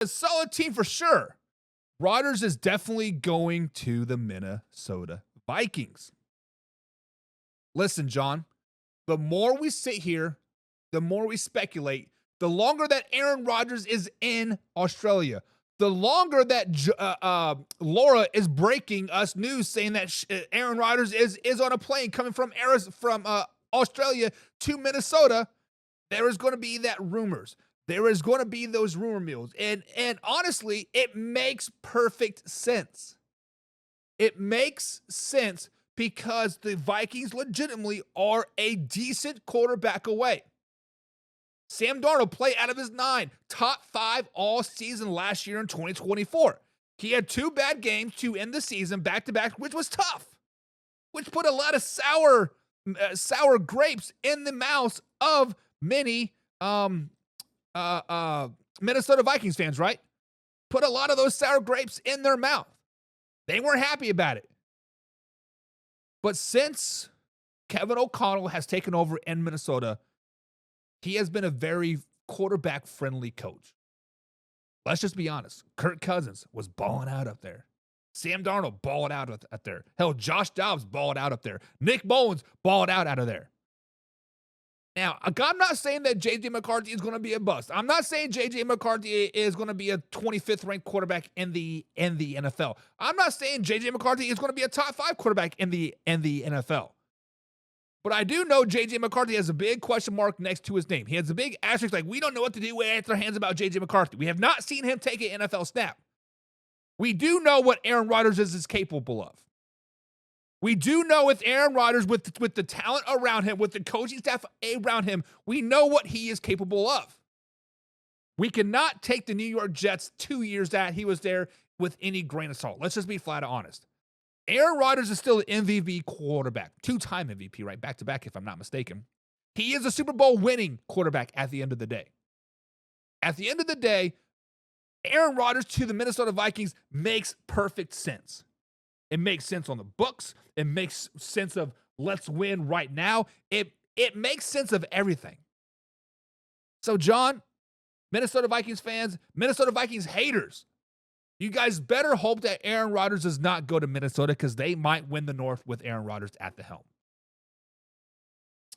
A solid team for sure. Rodgers is definitely going to the Minnesota Vikings. Listen, John, the more we sit here, the more we speculate, the longer that Aaron Rodgers is in Australia, the longer that Laura is breaking us news saying that Aaron Rodgers is on a plane coming from Australia to Minnesota, there is going to be that rumors. There is going to be those rumor mills. And honestly, it makes perfect sense. It makes sense because the Vikings legitimately are a decent quarterback away. Sam Darnold played out of his 9, top 5 all season last year in 2024. He had 2 bad games to end the season back-to-back, which was tough, which put a lot of sour grapes in the mouths of many Minnesota Vikings fans, right? Put a lot of those sour grapes in their mouth. They weren't happy about it. But since Kevin O'Connell has taken over in Minnesota, he has been a very quarterback-friendly coach. Let's just be honest. Kirk Cousins was balling out up there. Sam Darnold balling out up there. Hell, Josh Dobbs balling out up there. Nick Mullins balling out of there. Now, I'm not saying that J.J. McCarthy is going to be a bust. I'm not saying J.J. McCarthy is going to be a 25th ranked quarterback in the NFL. I'm not saying J.J. McCarthy is going to be a top 5 quarterback in the NFL. But I do know J.J. McCarthy has a big question mark next to his name. He has a big asterisk, like, we don't know what to do with our hands about J.J. McCarthy. We have not seen him take an NFL snap. We do know what Aaron Rodgers is capable of. We do know with Aaron Rodgers, with the talent around him, with the coaching staff around him, we know what he is capable of. We cannot take the New York Jets 2 years that he was there with any grain of salt. Let's just be flat out honest. Aaron Rodgers is still an MVP quarterback, 2-time MVP, right? Back-to-back, if I'm not mistaken. He is a Super Bowl winning quarterback at the end of the day. At the end of the day, Aaron Rodgers to the Minnesota Vikings makes perfect sense. It makes sense on the books. It makes sense of let's win right now. It makes sense of everything. So, John, Minnesota Vikings fans, Minnesota Vikings haters, you guys better hope that Aaron Rodgers does not go to Minnesota because they might win the North with Aaron Rodgers at the helm.